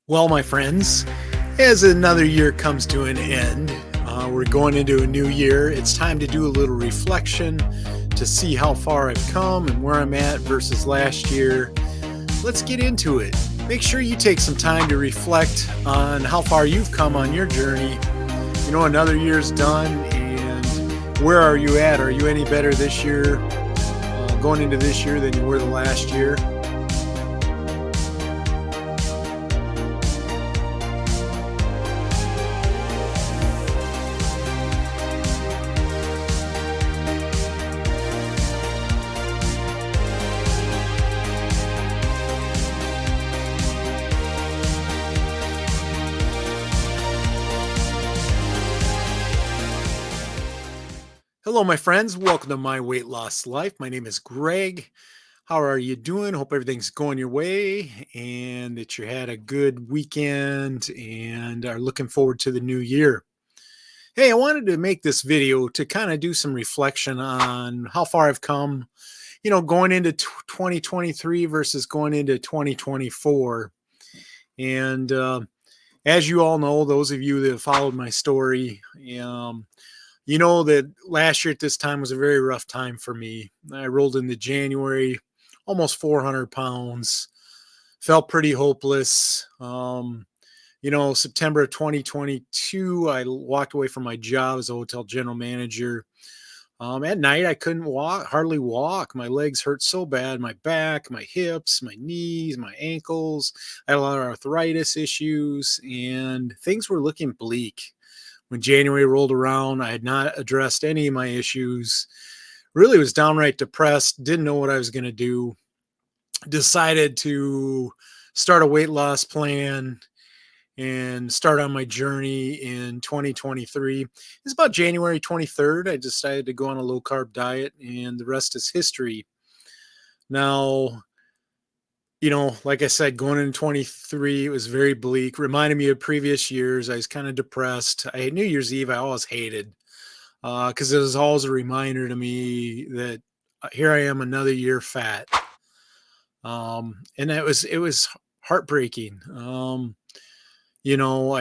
Well, my friends, as another year comes to an end, we're going into a new year. It's time to do a little reflection to see how far I've come and where I'm at versus last year. Let's get into it. Make sure you take some time to reflect on how far you've come on your journey. Another year's done, and where are you at? Are you any better this year, going into this year, than you were the last year? Hello, my friends. Welcome to My Weight Loss Life. My name is Greg. How are you doing? Hope everything's going your way and that you had a good weekend and are looking forward to the new year. Hey, I wanted to make this video to kind of do some reflection on how far I've come, going into 2023 versus going into 2024. And as you all know, those of you that have followed my story, you know that last year at this time was a very rough time for me. I rolled into January, almost 400 pounds, felt pretty hopeless. September of 2022, I walked away from my job as a hotel general manager. At night, I couldn't hardly walk. My legs hurt so bad, my back, my hips, my knees, my ankles. I had a lot of arthritis issues, and things were looking bleak. When January rolled around, I had not addressed any of my issues. Really was downright depressed, didn't know what I was going to do. Decided to start a weight loss plan and start on my journey in 2023. It's about January 23rd. I decided to go on a low carb diet, and the rest is history. Now, like I said, going into 23, it was very bleak. Reminded me of previous years. I was kind of depressed. I had New Year's Eve. I always hated because it was always a reminder to me that here I am another year fat. And it was heartbreaking. I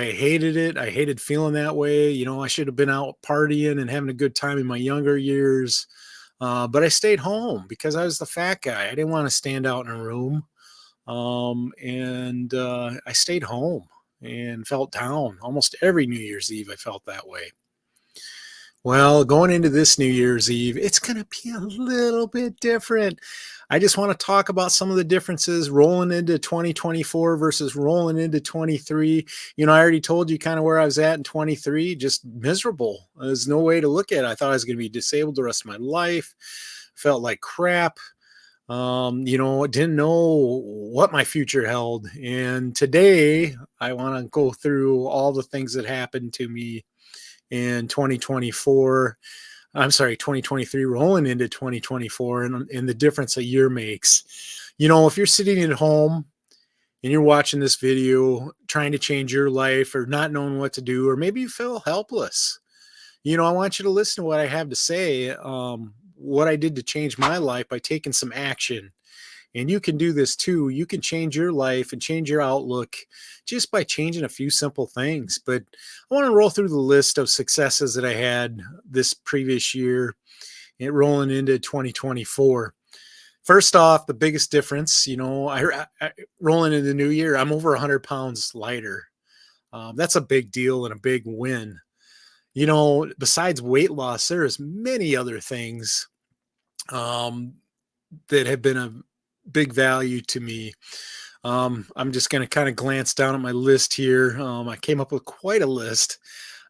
hated it. I hated feeling that way. I should have been out partying and having a good time in my younger years. But I stayed home because I was the fat guy. I didn't want to stand out in a room. I stayed home and felt down. Almost every New Year's Eve, I felt that way. Well, going into this New Year's Eve, it's going to be a little bit different. I just want to talk about some of the differences rolling into 2024 versus rolling into 23. I already told you kind of where I was at in 23, just miserable. There's no way to look at it. I thought I was going to be disabled the rest of my life. Felt like crap. Didn't know what my future held. And today I want to go through all the things that happened to me in 2024. I'm sorry, 2023 rolling into 2024 and the difference a year makes. If you're sitting at home and you're watching this video, trying to change your life or not knowing what to do, or maybe you feel helpless, I want you to listen to what I have to say. What I did to change my life by taking some action. And you can do this too. You can change your life and change your outlook just by changing a few simple things. But I want to roll through the list of successes that I had this previous year and rolling into 2024. First off, the biggest difference, I rolling into the new year, I'm over 100 pounds lighter. That's a big deal and a big win. Besides weight loss, there's many other things that have been a big value to me. I'm just going to kind of glance down at my list here. I came up with quite a list.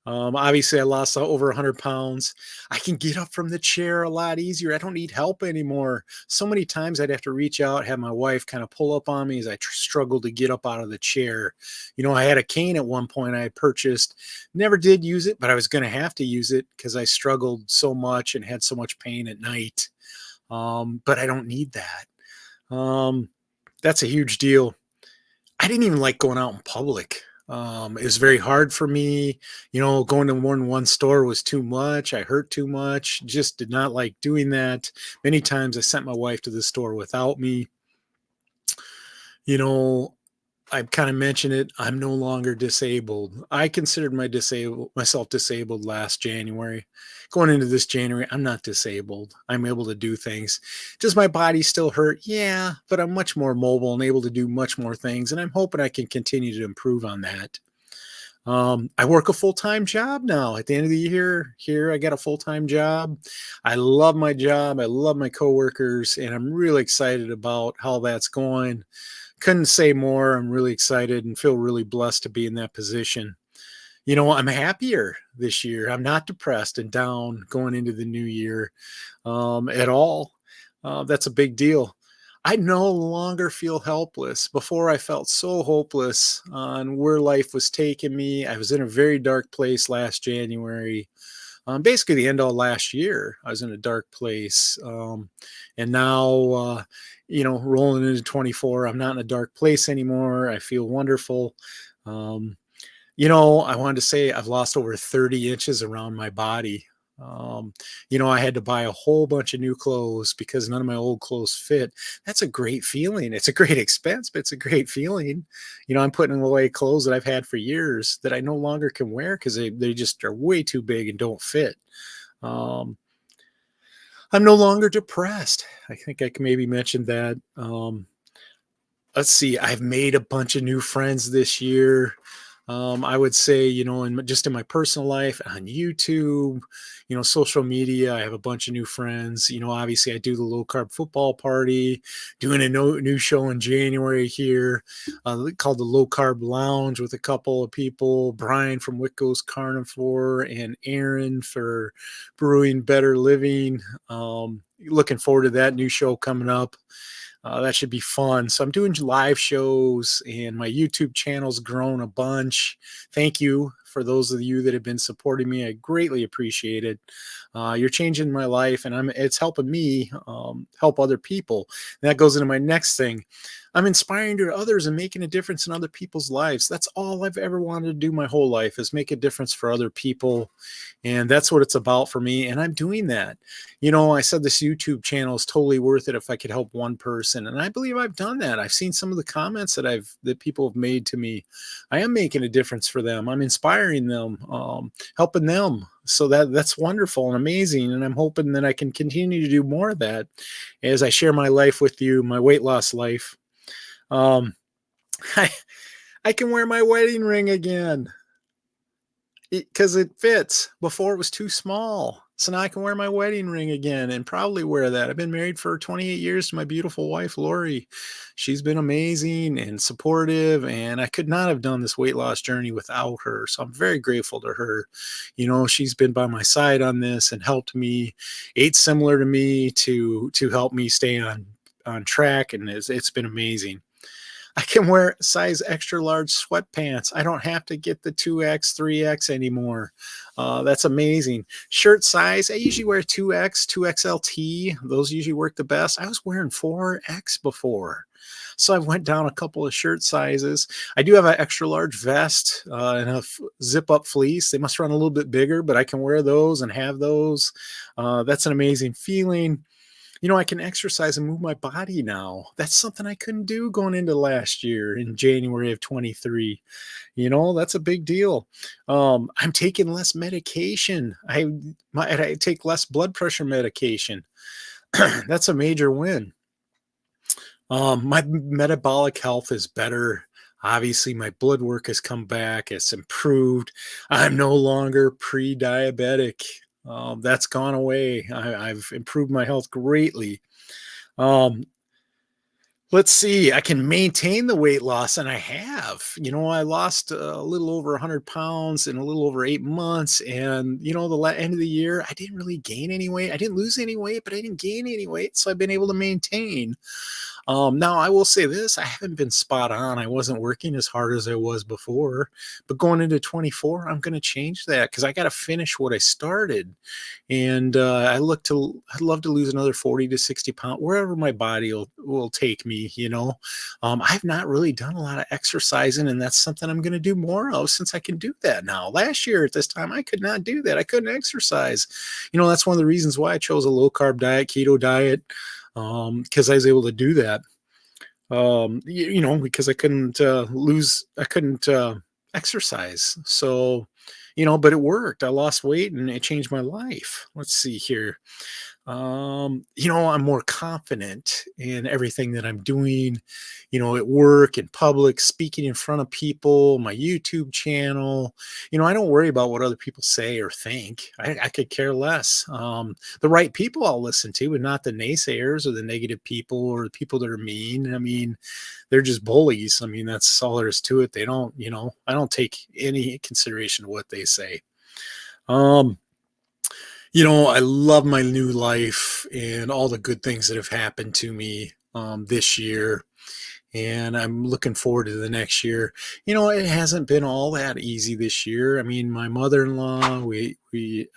Obviously, I lost over 100 pounds. I can get up from the chair a lot easier. I don't need help anymore. So many times I'd have to reach out, have my wife kind of pull up on me as I struggled to get up out of the chair. I had a cane at one point I purchased, never did use it, but I was going to have to use it because I struggled so much and had so much pain at night. But I don't need that. That's a huge deal. I didn't even like going out in public. It was very hard for me. Going to more than one store was too much. I hurt too much. Just did not like doing that. Many times I sent my wife to the store without me. I kind of mentioned it. I'm no longer disabled. I considered myself disabled last January. Going into this January, I'm not disabled. I'm able to do things. Does my body still hurt? Yeah, but I'm much more mobile and able to do much more things. And I'm hoping I can continue to improve on that. I work a full-time job now. At the end of the year, here I got a full-time job. I love my job. I love my coworkers, and I'm really excited about how that's going. Couldn't say more. I'm really excited and feel really blessed to be in that position. I'm happier this year. I'm not depressed and down going into the new year at all. That's a big deal. I no longer feel helpless. Before, I felt so hopeless on where life was taking me. I was in a very dark place last January. Basically, the end of last year, I was in a dark place. And now, rolling into 24, I'm not in a dark place anymore. I feel wonderful. Um, I wanted to say I've lost over 30 inches around my body. Um, I had to buy a whole bunch of new clothes because none of my old clothes fit. That's a great feeling. It's a great expense, but it's a great feeling. I'm putting away clothes that I've had for years that I no longer can wear because they just are way too big and don't fit. Um, I'm no longer depressed. I think I can maybe mention that. Let's see, I've made a bunch of new friends this year. I would say, just in my personal life, on YouTube, social media, I have a bunch of new friends. Obviously, I do the low carb football party, doing a new show in January here called the Low Carb Lounge with a couple of people, Brian from Wicko's Carnivore and Aaron for Brewing Better Living. Looking forward to that new show coming up. That should be fun. So I'm doing live shows, and my YouTube channel's grown a bunch. Thank you for those of you that have been supporting me. I greatly appreciate it. You're changing my life, and it's helping me help other people. And that goes into my next thing. I'm inspiring to others and making a difference in other people's lives. That's all I've ever wanted to do my whole life, is make a difference for other people. And that's what it's about for me. And I'm doing that. I said this YouTube channel is totally worth it if I could help one person. And I believe I've done that. I've seen some of the comments that people have made to me. I am making a difference for them. I'm inspiring them, helping them. So that's wonderful and amazing. And I'm hoping that I can continue to do more of that as I share my life with you, my weight loss life. Um, I, I can wear my wedding ring again because it fits. Before it was too small. So now I can wear my wedding ring again and probably wear that. I've been married for 28 years to my beautiful wife, Lori. She's been amazing and supportive, and I could not have done this weight loss journey without her. So I'm very grateful to her. She's been by my side on this and helped me, ate similar to me to help me stay on track, and it's been amazing. I can wear size extra large sweatpants. I don't have to get the 2X, 3X anymore. That's amazing. Shirt size, I usually wear 2X, 2XLT. Those usually work the best. I was wearing 4X before. So I went down a couple of shirt sizes. I do have an extra large vest and a zip up fleece. They must run a little bit bigger, but I can wear those and have those. That's an amazing feeling. I can exercise and move my body now. That's something I couldn't do going into last year in January of 23. That's a big deal. I'm taking less medication. I take less blood pressure medication. That's a major win. My metabolic health is better. Obviously, my blood work has come back. It's improved. I'm no longer pre-diabetic. That's gone away. I've improved my health greatly. Um, let's see. I can maintain the weight loss, and I have. I lost a little over 100 pounds in a little over 8 months. And, the end of the year, I didn't really gain any weight. I didn't lose any weight, but I didn't gain any weight. So I've been able to maintain. Now I will say this, I haven't been spot on. I wasn't working as hard as I was before, but going into 24, I'm going to change that because I got to finish what I started. And I'd love to lose another 40 to 60 pounds, wherever my body will take me, I've not really done a lot of exercising, and that's something I'm going to do more of since I can do that now. Last year at this time, I could not do that. I couldn't exercise. That's one of the reasons why I chose a low carb diet, keto diet, because I was able to do that. because I couldn't exercise. So, but it worked. I lost weight and it changed my life. Let's see here. I'm more confident in everything that I'm doing, at work, in public, speaking in front of people, my YouTube channel. I don't worry about what other people say or think. I could care less. The right people I'll listen to, and not the naysayers or the negative people or the people that are mean. I mean, they're just bullies. I mean, that's all there is to it. They don't, I don't take any consideration to what they say. Um, I love my new life and all the good things that have happened to me this year. And I'm looking forward to the next year. It hasn't been all that easy this year. I mean, my mother-in-law, I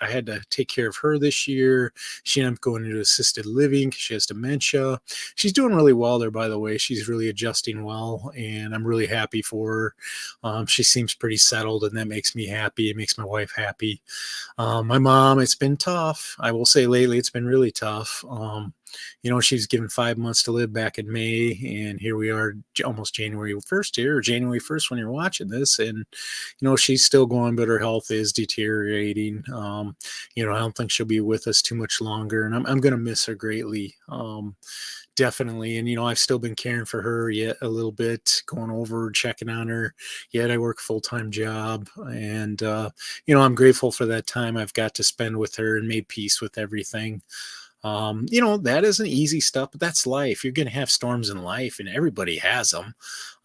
had to take care of her this year. She ended up going into assisted living 'cause she has dementia. She's doing really well there, by the way. She's really adjusting well, and I'm really happy for her. She seems pretty settled, and that makes me happy. It makes my wife happy. My mom, it's been tough. I will say lately, it's been really tough. She was given 5 months to live back in May, and here we are almost January 1st here, or January 1st when you're watching this. And, she's still going, but her health is deteriorating. I don't think she'll be with us too much longer, and I'm going to miss her greatly. Definitely. And, I've still been caring for her yet a little bit, going over, checking on her. Yet I work a full-time job. And, I'm grateful for that time I've got to spend with her and made peace with everything. That isn't easy stuff, but that's life. You're going to have storms in life, and everybody has them.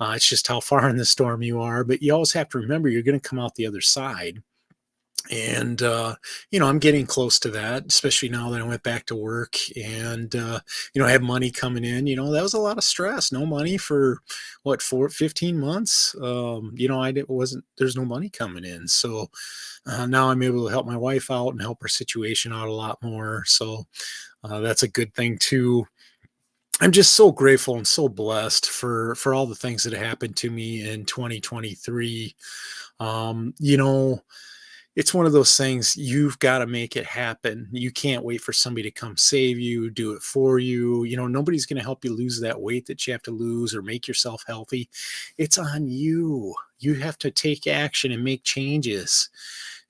It's just how far in the storm you are. But you always have to remember you're going to come out the other side. And, I'm getting close to that, especially now that I went back to work and, I have money coming in. That was a lot of stress. No money for what, 15 months? There's no money coming in. So now I'm able to help my wife out and help her situation out a lot more. So that's a good thing too. I'm just so grateful and so blessed for all the things that happened to me in 2023. Um, you know, it's one of those things, you've gotta make it happen. You can't wait for somebody to come save you, do it for you. Nobody's gonna help you lose that weight that you have to lose or make yourself healthy. It's on you. You have to take action and make changes.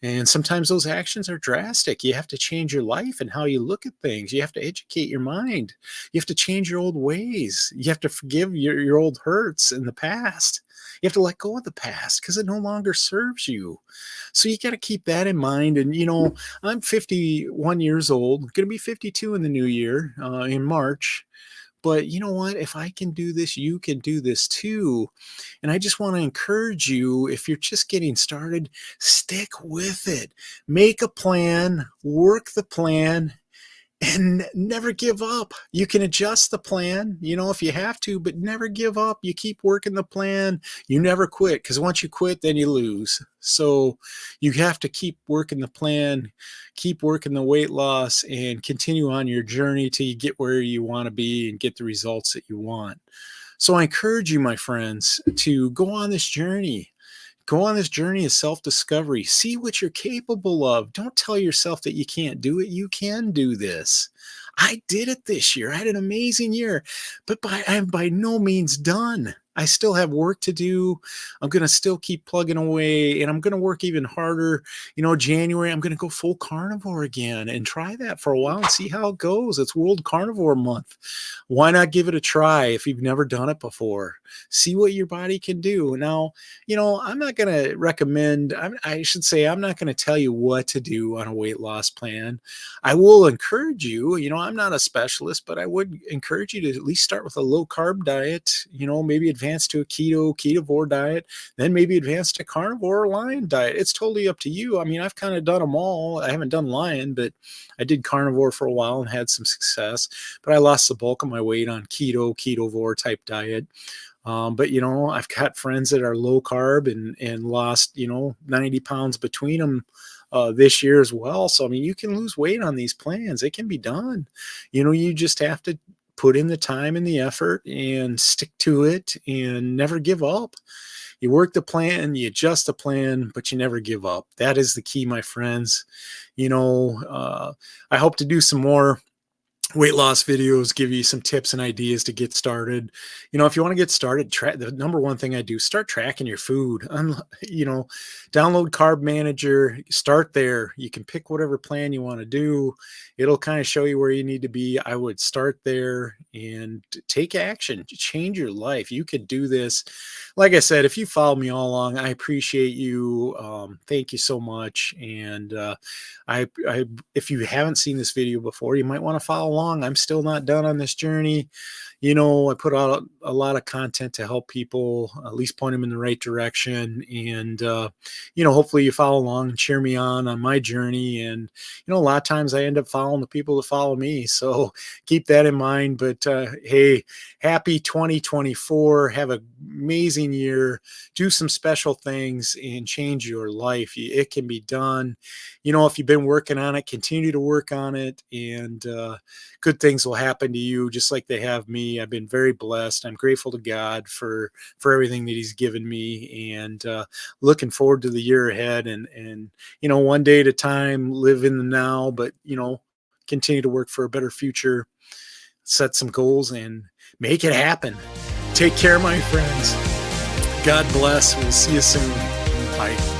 And sometimes those actions are drastic. You have to change your life and how you look at things. You have to educate your mind. You have to change your old ways. You have to forgive your old hurts in the past. You have to let go of the past because it no longer serves you. So you got to keep that in mind. And, I'm 51 years old, going to be 52 in the new year, in March. But you know what? If I can do this, you can do this too. And I just want to encourage you, if you're just getting started, stick with it. Make a plan, work the plan, and never give up. You can adjust the plan, if you have to, but never give up. You keep working the plan. You never quit, because once you quit, then you lose. So you have to keep working the plan, keep working the weight loss, and continue on your journey till you get where you want to be and get the results that you want. So I encourage you, my friends, to go on this journey. Go on this journey of self discovery. See what you're capable of. Don't tell yourself that you can't do it. You can do this. I did it this year. I had an amazing year, but I'm by no means done. I still have work to do. I'm going to still keep plugging away, and I'm going to work even harder. January, I'm going to go full carnivore again and try that for a while and see how it goes. It's World Carnivore Month. Why not give it a try if you've never done it before? See what your body can do. Now, I'm not going to recommend, I should say, I'm not going to tell you what to do on a weight loss plan. I will encourage you, I'm not a specialist, but I would encourage you to at least start with a low carb diet, maybe advance to a ketovore diet, then maybe advance to carnivore or lion diet. It's totally up to you. I mean, I've kind of done them all. I haven't done lion, but I did carnivore for a while and had some success, but I lost the bulk of my weight on ketovore type diet. But I've got friends that are low carb and lost 90 pounds between them this year as well. So I mean, you can lose weight on these plans. It can be done. You just have to put in the time and the effort and stick to it and never give up. You work the plan, you adjust the plan, but you never give up. That is the key, my friends. I hope to do some more weight loss videos give you some tips and ideas to get started. If you want to get started, the number one thing I do, start tracking your food. Download Carb Manager, start there. You can pick whatever plan you want to do. It'll kind of show you where you need to be. I would start there and take action, change your life. You could do this. Like I said, if you follow me all along, I appreciate you. Thank you so much. And if you haven't seen this video before, you might want to follow along. I'm still not done on this journey. I put out a lot of content to help people, at least point them in the right direction. And, hopefully you follow along and cheer me on my journey. And, a lot of times I end up following the people that follow me. So keep that in mind. But hey, happy 2024. Have an amazing year. Do some special things and change your life. It can be done. If you've been working on it, continue to work on it, and good things will happen to you just like they have me. I've been very blessed. I'm grateful to God for everything that he's given me, and looking forward to the year ahead, and one day at a time, live in the now, but continue to work for a better future, set some goals, and make it happen. Take care, my friends. God bless. We'll see you soon. Bye.